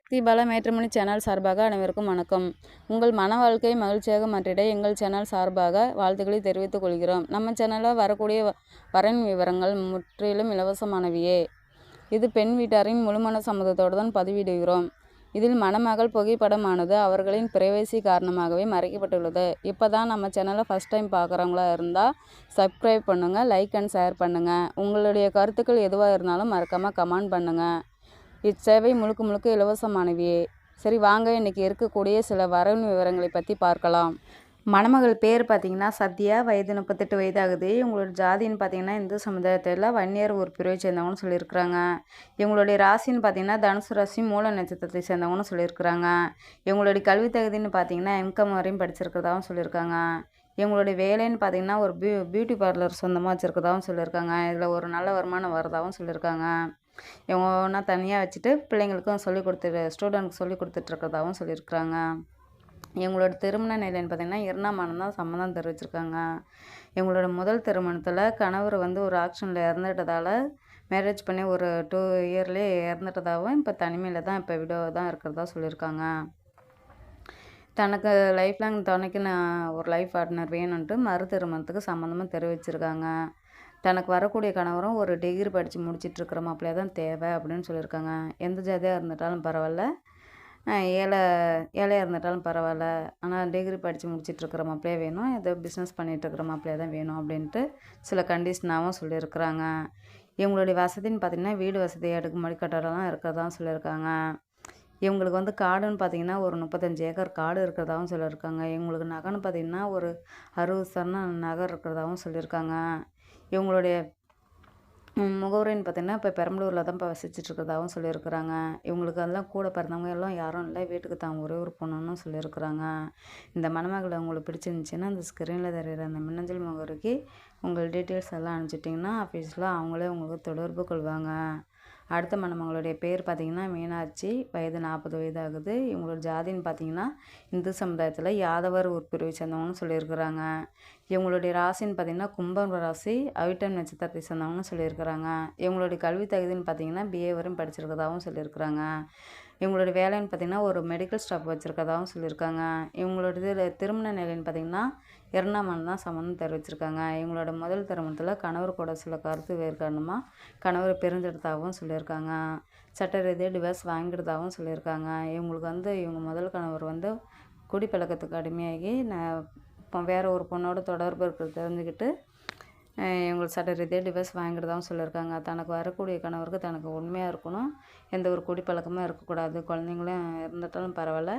சக்தி Bala matrimony channel சார்பாக அனைவருக்கும் வணக்கம். உங்கள் மன வாழ்க்கை மகிழ்ச்சியாக மாற்றிட எங்கள் சேனல் சார்பாக வாழ்த்துக்களை தெரிவித்துக் கொள்கிறோம். நம்ம சேனலில் வரக்கூடிய வரன் விவரங்கள் முற்றிலும் இலவசமானவையே. இது பெண் வீட்டாரின் முழுமன சம்மதத்தோடு தான் பதிவிடுகிறோம். இதில் மணமகள் புகைப்படமானது அவர்களின் பிரைவசி காரணமாகவே மறைக்கப்பட்டுள்ளது. இப்போ தான் நம்ம சேனலை ஃபஸ்ட் டைம் பார்க்குறவங்களா இருந்தால் சப்ஸ்கிரைப் பண்ணுங்கள், லைக் அண்ட் ஷேர் பண்ணுங்கள். உங்களுடைய கருத்துக்கள் எதுவாக இருந்தாலும் மறக்காமல் கமெண்ட் பண்ணுங்கள். இச்சேவை முழுக்க இலவசமானவையே. சரி வாங்க, இன்றைக்கி இருக்கக்கூடிய சில வரன் விவரங்களை பற்றி பார்க்கலாம். மணமகள் பேர் பார்த்திங்கன்னா சத்யா, வயது 38 வயது ஆகுது. இவங்களோட ஜாதின்னு பார்த்திங்கன்னா இந்து சமுதாயத்தில் வன்னியர் ஒரு பிரிவை சேர்ந்தவங்கன்னு சொல்லியிருக்கிறாங்க. இவங்களுடைய ராசின்னு பார்த்திங்கன்னா தனுசு ராசி, மூல நட்சத்திரத்தை சேர்ந்தவங்கன்னு சொல்லியிருக்கிறாங்க. இவங்களுடைய கல்வி தகுதின்னு பார்த்திங்கன்னா எம்காம் வரையும் படிச்சிருக்கிறதாகவும் சொல்லியிருக்காங்க. இவங்களுடைய வேலைன்னு பார்த்திங்கன்னா ஒரு பியூட்டி பார்லர் சொந்தமாக வச்சுருக்கிறதாகவும் சொல்லியிருக்காங்க. இதில் ஒரு நல்ல வருமானம் வரதாகவும் சொல்லியிருக்காங்க. இவங்க ஒன்றா தனியாக வச்சுட்டு பிள்ளைங்களுக்கும் ஸ்டூடெண்ட்க்கு சொல்லி கொடுத்துட்ருக்கிறதாகவும் சொல்லியிருக்கிறாங்க. இவங்களோட திருமண நிலைன்னு பார்த்திங்கன்னா 2ஆம் ஆண்டு தான் சம்மதம் தெரிவிச்சிருக்காங்க. இவங்களோட முதல் திருமணத்தில் கணவர் ஒரு ஆக்சிடெண்ட்டில் இறந்துட்டதால் மேரேஜ் பண்ணி ஒரு 2 இயர்லேயே இறந்துட்டதாகவும் இப்போ தனிமையில் தான் இப்போ விடோவாக தான் இருக்கிறதா சொல்லியிருக்காங்க. தனக்கு லைஃப் லாங் துணைக்கு நான் ஒரு லைஃப் பார்ட்னர் வேணுன்ட்டு மறு திருமணத்துக்கு சம்மந்தமாக தெரிவிச்சிருக்காங்க. தனக்கு வரக்கூடிய கணவரும் ஒரு டிகிரி படித்து முடிச்சிட்ருக்கிற மாப்பிள்ளையாக தான் தேவை அப்படின்னு சொல்லியிருக்காங்க. எந்த ஜாதியாக இருந்துட்டாலும் பரவாயில்ல, ஏழையாக இருந்துட்டாலும் பரவாயில்ல, ஆனால் டிகிரி படித்து முடிச்சிட்ருக்கிற மாப்பிள்ளையாக வேணும், ஏதோ பிஸ்னஸ் பண்ணிகிட்ருக்கிற மாப்பிள்ளையாக தான் வேணும் அப்படின்ட்டு சில கண்டிஷனாகவும் சொல்லியிருக்கிறாங்க. இவங்களுடைய வசதின்னு பார்த்திங்கன்னா வீடு வசதி, அடுக்குமாடி கட்டடம்லாம் இருக்கிறதாகவும் சொல்லியிருக்காங்க. இவங்களுக்கு காடுன்னு பார்த்திங்கன்னா ஒரு 35 ஏக்கர் காடு இருக்கிறதாகவும் சொல்லியிருக்காங்க. இவங்களுக்கு நகைன்னு பார்த்திங்கன்னா ஒரு 60 சவரன் நகை இருக்கிறதாகவும் சொல்லியிருக்காங்க. இவங்களுடைய முகவரின்னு பார்த்திங்கன்னா இப்போ பெரம்பலூரில் தான் இப்போ வசிச்சிட்ருக்கிறதாகவும் சொல்லியிருக்கிறாங்க. இவங்களுக்கு அதெல்லாம் கூட பிறந்தவங்க எல்லாம் யாரும் இல்லை, வீட்டுக்கு தான் ஒரே ஒரு பொண்ணுன்னு சொல்லியிருக்கிறாங்க. இந்த மணமகளை உங்களுக்கு பிடிச்சிருந்துச்சின்னா அந்த ஸ்க்ரீனில் தெரிகிற அந்த மின்னஞ்சல் முகவரிக்கு உங்கள் டீட்டெயில்ஸ் எல்லாம் அனுப்பிச்சிட்டிங்கன்னா ஆஃபீஸில் அவங்களே உங்களுக்கு தொடர்பு கொள்வாங்க. அடுத்த மணமகளுடைய பேர் பார்த்திங்கன்னா மீனாட்சி, வயது 40 வயது ஆகுது. இவங்களோட ஜாதின்னு பார்த்திங்கன்னா இந்து சமுதாயத்தில் யாதவர் உட்பிரிவை சேர்ந்தவங்கன்னு சொல்லியிருக்கிறாங்க. இவங்களுடைய ராசின்னு பார்த்திங்கன்னா கும்பம் ராசி, அவிட்டம் நட்சத்திரத்தை சேர்ந்தவங்கன்னு சொல்லியிருக்கிறாங்க. இவங்களுடைய கல்வி தகுதின்னு பார்த்திங்கன்னா BA வரையும் படிச்சிருக்கிறதாகவும் சொல்லியிருக்கிறாங்க. இவங்களுடைய வேலைன்னு பார்த்திங்கன்னா ஒரு மெடிக்கல் ஸ்டாஃப் வச்சுருக்கதாகவும் சொல்லியிருக்காங்க. இவங்களோட திருமண நிலைன்னு பார்த்திங்கன்னா 2ஆம் ஆண்டு தான் சம்மந்தம் தெரிவிச்சிருக்காங்க. இவங்களோட முதல் திருமணத்தில் கணவர் கூட சில கருத்து வேறு காரணமாக கணவர் பிரிஞ்செடுத்தாகவும் சொல்லியிருக்காங்க. சட்ட ரீதியாக டிவோர்ஸ் வாங்கிடுதாகவும் சொல்லியிருக்காங்க. இவங்களுக்கு இவங்க முதல் கணவர் குடிப்பழக்கத்துக்கு அடிமையாகி வேறு ஒரு பொண்ணோட தொடர்பு இருக்கிறது தெரிஞ்சுக்கிட்டு இவங்களுக்கு சட்ட ரீதியாக டிவோர்ஸ் வாங்கிடுதாகவும் சொல்லியிருக்காங்க. தனக்கு வரக்கூடிய கணவருக்கு தனக்கு உண்மையாக இருக்கணும், எந்த ஒரு குடிப்பழக்கமும் இருக்கக்கூடாது, குழந்தைங்களும் இருந்துட்டாலும் பரவாயில்ல,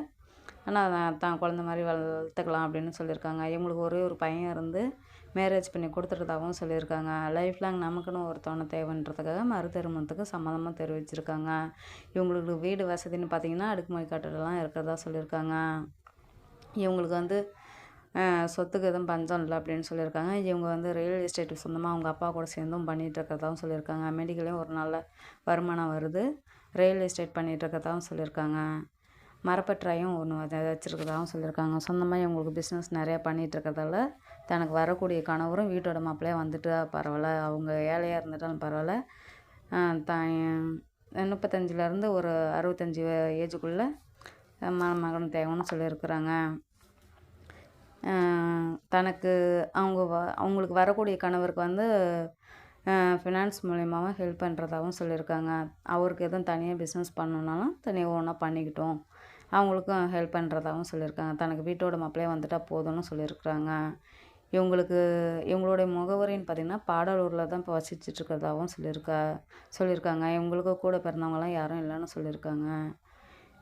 ஆனால் தான் குழந்த மாதிரி வளர்த்துக்கலாம் அப்படின்னு சொல்லியிருக்காங்க. இவங்களுக்கு ஒரே ஒரு பையன் இருந்து மேரேஜ் பண்ணி கொடுத்துட்டதாகவும் சொல்லியிருக்காங்க. லைஃப் லாங் நமக்குன்னு ஒரு துணை தேவைன்றதுக்காக மறு திருமணத்துக்கு சம்மதமாக தெரிவிச்சிருக்காங்க. இவங்களுக்கு வீடு வசதின்னு பார்த்திங்கன்னா அடுக்குமாடி கட்டடம்லாம் இருக்கிறதா சொல்லியிருக்காங்க. இவங்களுக்கு சொத்துக்கு எதுவும் பஞ்சம் இல்லை அப்படின்னு சொல்லியிருக்காங்க. இவங்க ரியல் எஸ்டேட் சொந்தமாக அவங்க அப்பா கூட சேர்ந்தும் பண்ணிகிட்ருக்கிறதாகவும் சொல்லியிருக்காங்க. மெடிக்கலையும் ஒரு நல்ல வருமானம் வருது, ரியல் எஸ்டேட் பண்ணிகிட்ருக்கிறதாகவும் சொல்லியிருக்காங்க. மரப்பற்றாயும் ஒன்று வச்சுருக்கிறதாகவும் சொல்லியிருக்காங்க. சொந்தமாக இவங்களுக்கு பிஸ்னஸ் நிறையா பண்ணிகிட்ருக்கிறதால தனக்கு வரக்கூடிய கணவரும் வீட்டோட மாப்பிள்ளையாக வந்துட்டு பரவாயில்ல, அவங்க ஏழையாக இருந்துட்டாலும் பரவாயில்ல, தான் 35லேருந்து ஒரு 65 ஏஜுக்குள்ளே மகன் தேவைன்னு சொல்லியிருக்கிறாங்க. தனக்கு அவங்களுக்கு வரக்கூடிய கணவருக்கு ஃபினான்ஸ் மூலியமாகவும் ஹெல்ப் பண்ணுறதாகவும் சொல்லியிருக்காங்க. அவருக்கு எதுவும் தனியாக பிஸ்னஸ் பண்ணணுன்னாலும் தனியாக ஓனாக பண்ணிக்கிட்டோம், அவங்களுக்கும் ஹெல்ப் பண்ணுறதாகவும் சொல்லியிருக்காங்க. தனக்கு வீட்டோட மாப்பிள்ளையாக வந்துட்டால் போதும்னு சொல்லியிருக்கிறாங்க. இவங்களுடைய முகவரின்னு பார்த்திங்கன்னா பாடாலூரில் தான் இப்போ வசிச்சிட்ருக்கிறதாகவும் சொல்லியிருக்காங்க. இவங்களுக்கு கூட பிறந்தவங்களாம் யாரும் இல்லைன்னு சொல்லியிருக்காங்க.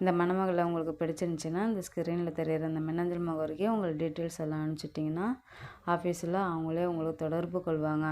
இந்த மணமகளை உங்களுக்கு பிடிச்சிருந்துச்சின்னா இந்த ஸ்க்ரீனில் தெரிகிற இந்த மின்னஞ்சல் முகவரிக்கு உங்கள் டீட்டெயில்ஸ் எல்லாம் அனுப்பிச்சிட்டிங்கன்னா ஆஃபீஸில் அவங்களே உங்களுக்கு தொடர்பு கொள்வாங்க.